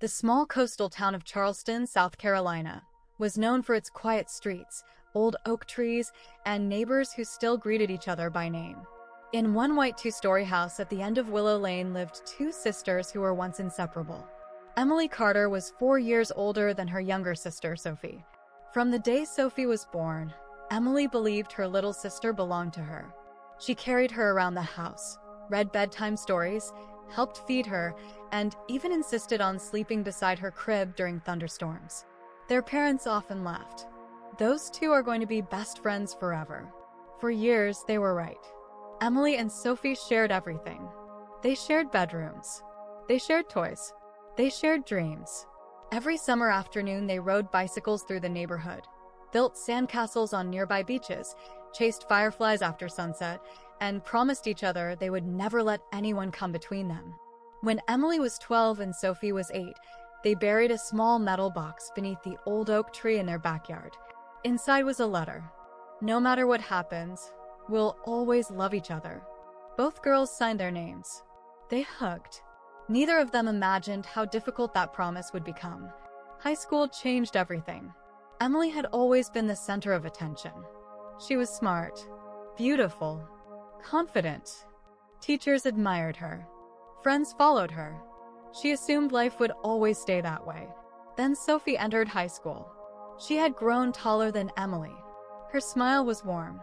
The small coastal town of Charleston, South Carolina, was known for its quiet streets, old oak trees, and neighbors who still greeted each other by name. In one white two-story house at the end of Willow Lane lived two sisters who were once inseparable. Emily Carter was 4 years older than her younger sister, Sophie. From the day Sophie was born, Emily believed her little sister belonged to her. She carried her around the house, read bedtime stories, helped feed her, and even insisted on sleeping beside her crib during thunderstorms. Their parents often laughed. Those two are going to be best friends forever. For years, they were right. Emily and Sophie shared everything. They shared bedrooms. They shared toys. They shared dreams. Every summer afternoon, they rode bicycles through the neighborhood, built sandcastles on nearby beaches, chased fireflies after sunset, and promised each other they would never let anyone come between them. When Emily was 12 and Sophie was 8, they buried a small metal box beneath the old oak tree in their backyard. Inside was a letter. "No matter what happens, we'll always love each other." Both girls signed their names. They hugged. Neither of them imagined how difficult that promise would become. High school changed everything. Emily had always been the center of attention. She was smart, beautiful, confident. Teachers admired her. Friends followed her. She assumed life would always stay that way. Then Sophie entered high school. She had grown taller than Emily. Her smile was warm.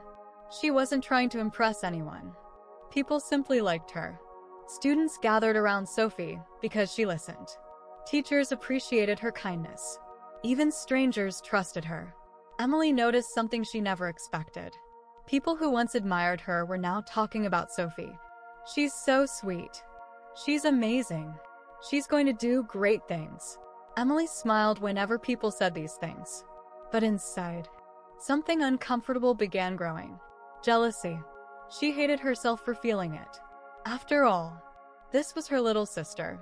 She wasn't trying to impress anyone. People simply liked her. Students gathered around Sophie because she listened. Teachers appreciated her kindness. Even strangers trusted her. Emily noticed something she never expected. People who once admired her were now talking about Sophie. "She's so sweet. She's amazing. She's going to do great things." Emily smiled whenever people said these things. But inside, something uncomfortable began growing. Jealousy. She hated herself for feeling it. After all, this was her little sister,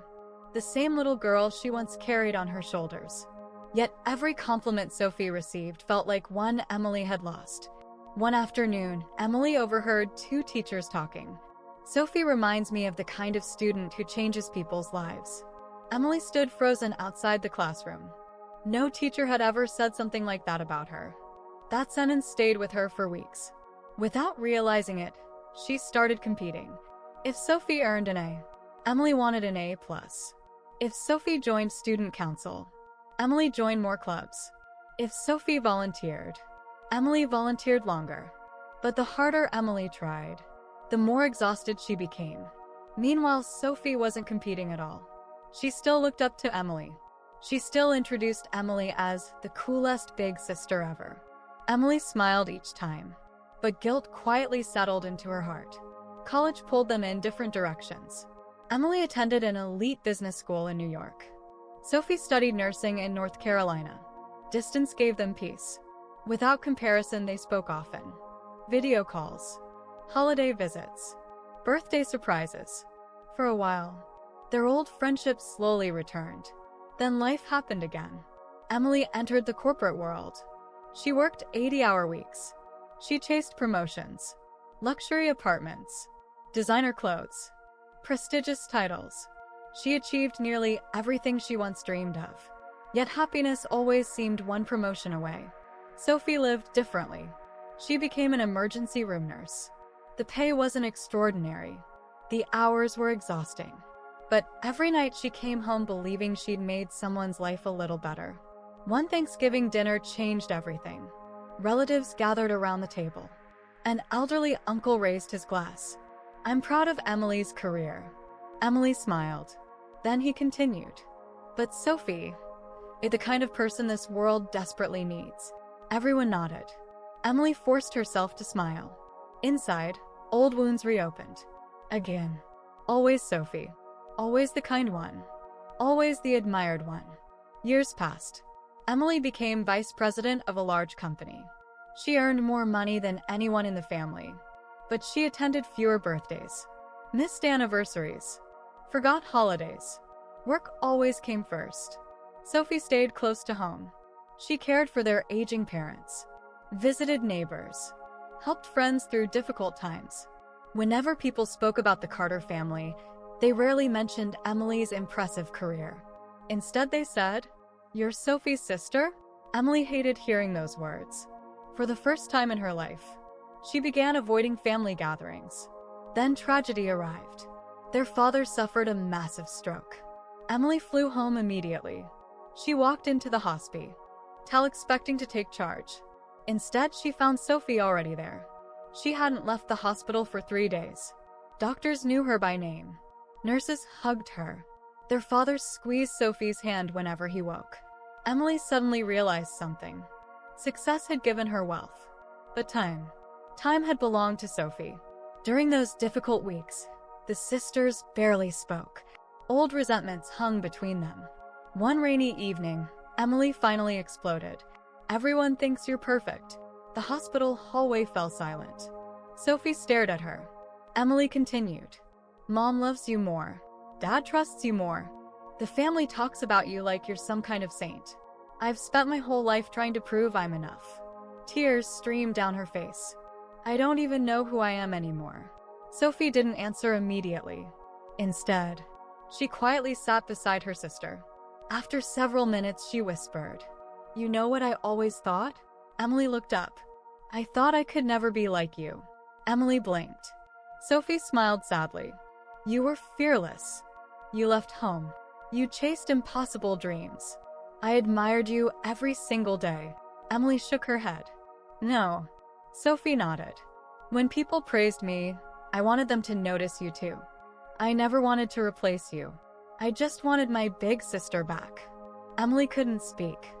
the same little girl she once carried on her shoulders. Yet every compliment Sophie received felt like one Emily had lost. One afternoon, Emily overheard two teachers talking. "Sophie reminds me of the kind of student who changes people's lives." Emily stood frozen outside the classroom. No teacher had ever said something like that about her. That sentence stayed with her for weeks. Without realizing it, she started competing. If Sophie earned an A, Emily wanted an A+. If Sophie joined student council, Emily joined more clubs. If Sophie volunteered, Emily volunteered longer. But the harder Emily tried, the more exhausted she became. Meanwhile, Sophie wasn't competing at all. She still looked up to Emily. She still introduced Emily as the coolest big sister ever. Emily smiled each time, but guilt quietly settled into her heart. College pulled them in different directions. Emily attended an elite business school in New York. Sophie studied nursing in North Carolina. Distance gave them peace. Without comparison, they spoke often. Video calls, holiday visits, birthday surprises. For a while, their old friendship slowly returned. Then life happened again. Emily entered the corporate world. She worked 80-hour weeks. She chased promotions, luxury apartments, designer clothes, prestigious titles. She achieved nearly everything she once dreamed of. Yet happiness always seemed one promotion away. Sophie lived differently. She became an emergency room nurse. The pay wasn't extraordinary. The hours were exhausting. But every night she came home believing she'd made someone's life a little better. One Thanksgiving dinner changed everything. Relatives gathered around the table. An elderly uncle raised his glass. "I'm proud of Emily's career." Emily smiled. Then he continued. "But Sophie is the kind of person this world desperately needs." Everyone nodded. Emily forced herself to smile. Inside, old wounds reopened. Again. Always Sophie. Always the kind one. Always the admired one. Years passed. Emily became vice president of a large company. She earned more money than anyone in the family. But she attended fewer birthdays, missed anniversaries, forgot holidays. Work always came first. Sophie stayed close to home. She cared for their aging parents, visited neighbors, helped friends through difficult times. Whenever people spoke about the Carter family, they rarely mentioned Emily's impressive career. Instead, they said, "You're Sophie's sister?" Emily hated hearing those words. For the first time in her life, she began avoiding family gatherings. Then tragedy arrived. Their father suffered a massive stroke. Emily flew home immediately. She walked into the hospital, expecting to take charge. Instead, she found Sophie already there. She hadn't left the hospital for 3 days. Doctors knew her by name. Nurses hugged her. Their father squeezed Sophie's hand whenever he woke. Emily suddenly realized something. Success had given her wealth. But time had belonged to Sophie. During those difficult weeks, the sisters barely spoke. Old resentments hung between them. One rainy evening, Emily finally exploded. "Everyone thinks you're perfect." The hospital hallway fell silent. Sophie stared at her. Emily continued, "Mom loves you more. Dad trusts you more. The family talks about you like you're some kind of saint. I've spent my whole life trying to prove I'm enough." Tears streamed down her face. "I don't even know who I am anymore." Sophie didn't answer immediately. Instead, she quietly sat beside her sister. After several minutes, she whispered, "You know what I always thought?" Emily looked up. "I thought I could never be like you." Emily blinked. Sophie smiled sadly. "You were fearless. You left home. You chased impossible dreams. I admired you every single day." Emily shook her head. "No." Sophie nodded. "When people praised me, I wanted them to notice you too. I never wanted to replace you. I just wanted my big sister back." Emily couldn't speak.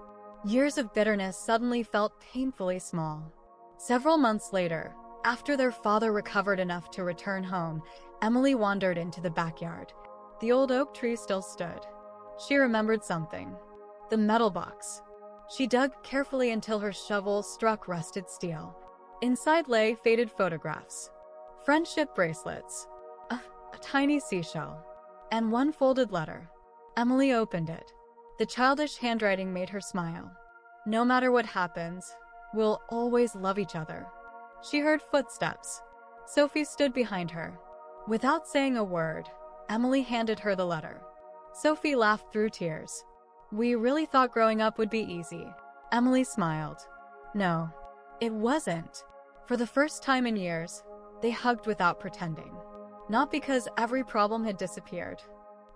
Years of bitterness suddenly felt painfully small. Several months later, after their father recovered enough to return home, Emily wandered into the backyard. The old oak tree still stood. She remembered something. The metal box. She dug carefully until her shovel struck rusted steel. Inside lay faded photographs, friendship bracelets, a tiny seashell, and one folded letter. Emily opened it. The childish handwriting made her smile. "No matter what happens, we'll always love each other." She heard footsteps. Sophie stood behind her. Without saying a word, Emily handed her the letter. Sophie laughed through tears. "We really thought growing up would be easy." Emily smiled. "No, it wasn't." For the first time in years, they hugged without pretending. Not because every problem had disappeared.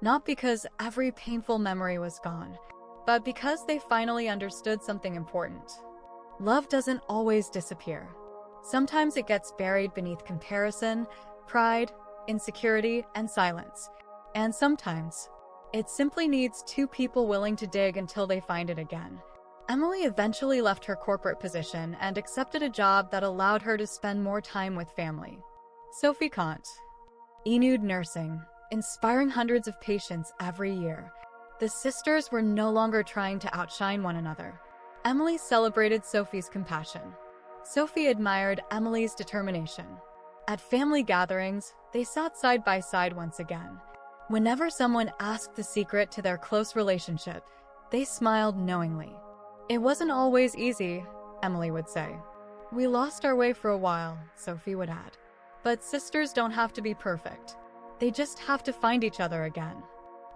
Not because every painful memory was gone, but because they finally understood something important. Love doesn't always disappear. Sometimes it gets buried beneath comparison, pride, insecurity, and silence. And sometimes, it simply needs two people willing to dig until they find it again. Emily eventually left her corporate position and accepted a job that allowed her to spend more time with family. Sophie continued nursing, inspiring hundreds of patients every year. The sisters were no longer trying to outshine one another. Emily celebrated Sophie's compassion. Sophie admired Emily's determination. At family gatherings, they sat side by side once again. Whenever someone asked the secret to their close relationship, they smiled knowingly. "It wasn't always easy," Emily would say. "We lost our way for a while," Sophie would add. "But sisters don't have to be perfect. They just have to find each other again."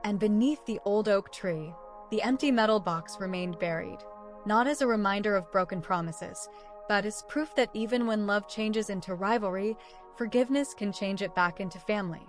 And beneath the old oak tree, the empty metal box remained buried, not as a reminder of broken promises, but as proof that even when love changes into rivalry, forgiveness can change it back into family.